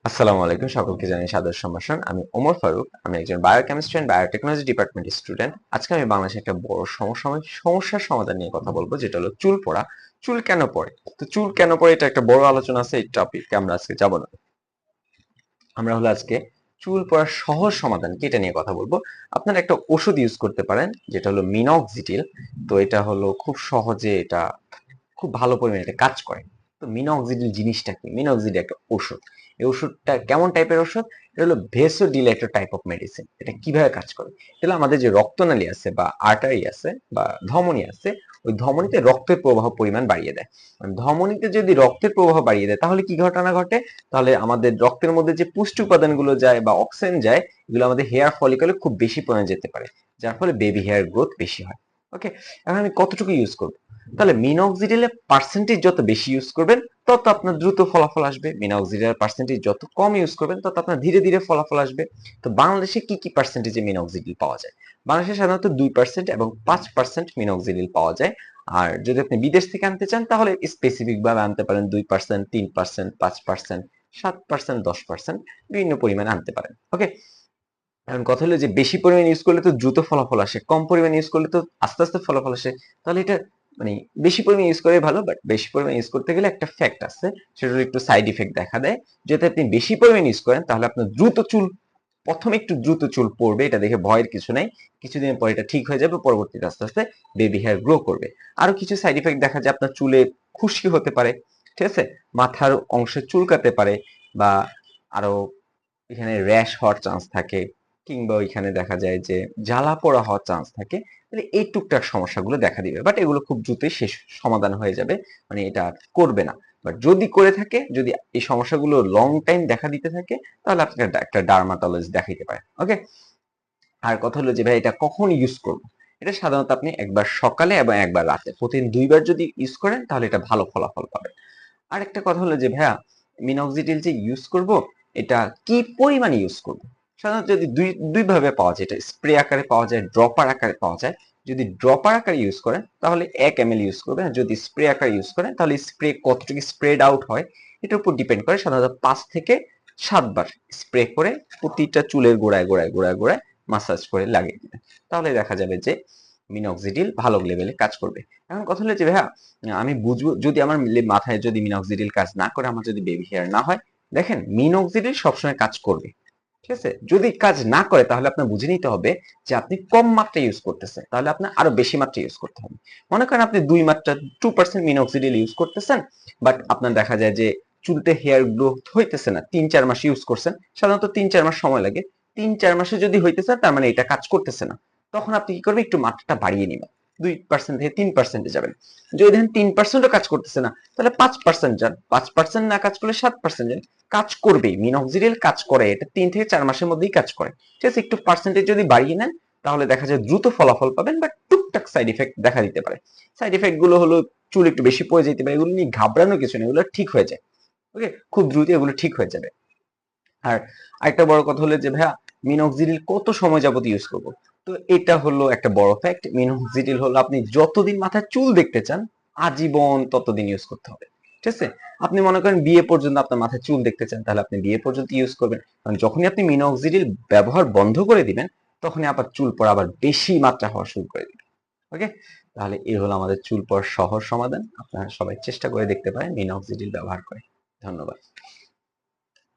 আসসালামু আলাইকুম, সকলকে জানাই সাদর সম্ভাষণ। আমি ওমর ফারুক। আমি একজন বায়োকেমিস্ট্রি এন্ড বায়োটেকনোলজি ডিপার্টমেন্টের স্টুডেন্ট। আজকে আমি বাংলাদেশে একটা বড় সমস্যার সমাধান নিয়ে কথা বলবো, যেটা হলো চুল পড়া। চুল কেন পড়ে? তো চুল কেন পড়ে এটা একটা বড় আলোচনা আছে, এই টপিকে আমরা আজকে যাব না। আমরা হলো আজকে চুল পড়ার সহজ সমাধান কি এটা নিয়ে কথা বলবো। আপনারা একটা ওষুধ ইউজ করতে পারেন, যেটা হলো মিনক্সিডিল। তো এটা হলো খুব সহজে, এটা খুব ভালো পরিমাণে এটা কাজ করে। তো মিনক্সিডিল জিনিসটা কি? মিনক্সিডিল একটা ওষুধ। এই ওষুধটা কেমন টাইপের ওষুধ? এটা হলো ভেসোডিলেটর টাইপ অফ মেডিসিন। এটা কিভাবে কাজ করে? এটা হলো আমাদের যে রক্তনালী আছে বা আর্টারি আছে বা ধমনী আছে, ওই ধমনীতে রক্তের প্রবাহ পরিমাণ বাড়িয়ে দেয়। ধমনীতে যদি রক্তের প্রবাহ বাড়িয়ে দেয়, তাহলে কি ঘটনা ঘটে? তাহলে আমাদের রক্তের মধ্যে যে পুষ্টি উপাদানগুলো যায় বা অক্সিজেন যায়, এগুলো আমাদের হেয়ার ফলিকলে খুব বেশি পরিমাণে যেতে পারে, যার ফলে বেবি হেয়ার গ্রোথ বেশি হয়। ওকে, এখন আমি কতটুকু ইউজ করব? তাহলে মিনক্সিডিলের পার্সেন্টেজ যত বেশি ইউজ করবেন, তত আপনার দ্রুত ফলাফল আসবে। মিনক্সিডিলের পার্সেন্টেজ যত কম ইউজ করবেন, তত আপনার ধীরে ধীরে ফলাফল আসবে। তো বাংলাদেশে কি কি পার্সেন্টেজে মিনক্সিডিল পাওয়া যায়? বাংলাদেশে সাধারণত 2% এবং 5% মিনক্সিডিল পাওয়া যায়। আর যদি আপনি বিদেশ থেকে আনতে চান, তাহলে স্পেসিফিক ভাবে আনতে পারেন। 2%, 3%, 5%, 7%, 10% বিভিন্ন পরিমাণে আনতে পারেন। ওকে, এখন কথা হলো যে বেশি পরিমাণ ইউজ করলে তো দ্রুত ফলাফল আসে, কম পরিমাণ ইউজ করলে তো আস্তে আস্তে ফলাফল আসে। তাহলে এটা মানে বেশি পরিমাণ ইউজ করে ভালো, বাট বেশি পরিমাণ ইউজ করতে গেলে একটা ফ্যাক্ট আছে, সেটা হলো একটু সাইড ইফেক্ট দেখা দেয়। যদি আপনি বেশি পরিমাণ ইউজ করেন, তাহলে আপনার দ্রুত চুল, প্রথমে একটু দ্রুত চুল পড়বে, এটা দেখে ভয়ের কিছু নাই। কিছুদিন পর এটা ঠিক হয়ে যাবে, পরবর্তীতে আস্তে আস্তে বেবি হেয়ার গ্রো করবে। আরো কিছু সাইড ইফেক্ট দেখা যায়, আপনার চুলে খুশকি হতে পারে, ঠিক আছে, মাথার অংশে চুলকাতে পারে, বা আরো এখানে র্যাশ হওয়ার চান্স থাকে, কিংবা ওইখানে দেখা যায় যে জ্বালা পোড়া হওয়ার চান্স থাকে। তাহলে এই টুকটাক সমস্যাগুলো দেখা দিবে, বাট এগুলো খুব দ্রুতই শেষ সমাধান হয়ে যাবে। মানে এটা আর করবে না। বাট যদি করে থাকে, যদি এই সমস্যাগুলো লং টাইম দেখা দিতে থাকে, তাহলে আপনি একটা ডার্মাটোলজিস্ট দেখাইতে পারেন। ওকে, আর কথা হলো যে ভাই এটা কখন ইউজ করব? এটা সাধারণত আপনি একবার সকালে এবং একবার রাতে, প্রতিদিন 2 বার যদি ইউজ করেন, তাহলে এটা ভালো ফলাফল পাবেন। আরেকটা কথা হলো যে ভাইয়া, মিনক্সিডিল যে ইউজ করব, এটা কি পরিমাণে ইউজ করব? সাধারণত যদি দুই দুই ভাবে পাওয়া যায়, এটা স্প্রে আকারে পাওয়া যায়, ড্রপার আকারে পাওয়া যায়। যদি ড্রপার আকারে ইউজ করেন, তাহলে 1 ml ইউজ করবেন। আর যদি স্প্রে আকারে ইউজ করেন, তাহলে স্প্রে কতটুকু স্প্রেড আউট হয়, এটার উপর ডিপেন্ড করে। সাধারণত 5 থেকে 7 বার স্প্রে করে প্রতিটা চুলের গোড়ায় গোড়ায় গোড়ায় গোড়ায় মাসাজ করে লাগিয়ে দিবেন। তাহলে দেখা যাবে যে মিনক্সিডিল ভালো লেভেলে কাজ করবে। এখন কথা হলো যে ভাইয়া, আমি বুঝবো যদি আমার মাথায় যদি মিনক্সিডিল কাজ না করে, আমার যদি বেবি হেয়ার না হয়। দেখেন, মিনক্সিডিল সবসময় কাজ করবে, ঠিক আছে। যদি কাজ না করে, তাহলে আপনার বুঝে নিতে হবে যে আপনি কম মাত্রা ইউজ করতেছেন, তাহলে আপনার আরো বেশি মাত্রা ইউজ করতে হবে। মনে করেন আপনি 2 মাত্রা 2% মিনক্সিডিল ইউজ করতেছেন, বাট আপনার দেখা যায় যে চুলতে হেয়ার গ্রোথ হইতেছে না, 3-4 মাস ইউজ করছেন। সাধারণত 3-4 মাস সময় লাগে। 3-4 মাসে যদি হইতেছে, তার মানে এটা কাজ করতেছে না। তখন আপনি কি করবেন? একটু মাত্রাটা বাড়িয়ে নিবেন, 2% থেকে 3% যাবেন। যদি দেখেন 3%ও কাজ করতেছে না, তাহলে 5% যান। 5% না কাজ করলে 7% যান। কাজ করবেই, মিনক্সিডিল কাজ করে, এটা 3 থেকে 4 মাসের মধ্যেই কাজ করে, ঠিক আছে। একটু পার্সেন্টেজ যদি বাড়িয়ে নেন, তাহলে দেখা যায় দ্রুত ফলাফল পাবেন, বাট টুকটাক সাইড ইফেক্ট দেখা দিতে পারে। সাইড ইফেক্ট গুলো হলো চুল একটু বেশি পড়ে যেতে পারে, এগুলো নিয়ে ঘাবড়ানোর কিছু নেই, এগুলো ঠিক হয়ে যায়। ওকে, খুব দ্রুত এগুলো ঠিক হয়ে যাবে। আর আরেকটা বড় কথা হলো যে ভাইয়া, মিনক্সিডিল কত সময় যাবত ইউজ করব? তো এটা হলো একটা বড় ফ্যাক্ট। মিনক্সিডিল হলো আপনি যতদিন মাথায় চুল দেখতে চান, আজীবন ততদিন ইউজ করতে হবে, ঠিক আছে। আপনি মনে করেন বিয়ে পর্যন্ত আপনার মাথায় চুল দেখতে চান, তাহলে আপনি বিয়ে পর্যন্ত ইউজ করবেন। কারণ যখনই আপনি মিনক্সিডিল ব্যবহার বন্ধ করে দিবেন, তখনই আবার চুল পড়া আবার বেশি মাত্রা হওয়া শুরু করে দিবে। ওকে, তাহলে এই হলো আমাদের চুল পড়ার সহজ সমাধান। আপনারা সবাই চেষ্টা করে দেখতে পারেন মিনক্সিডিল ব্যবহার করে। ধন্যবাদ।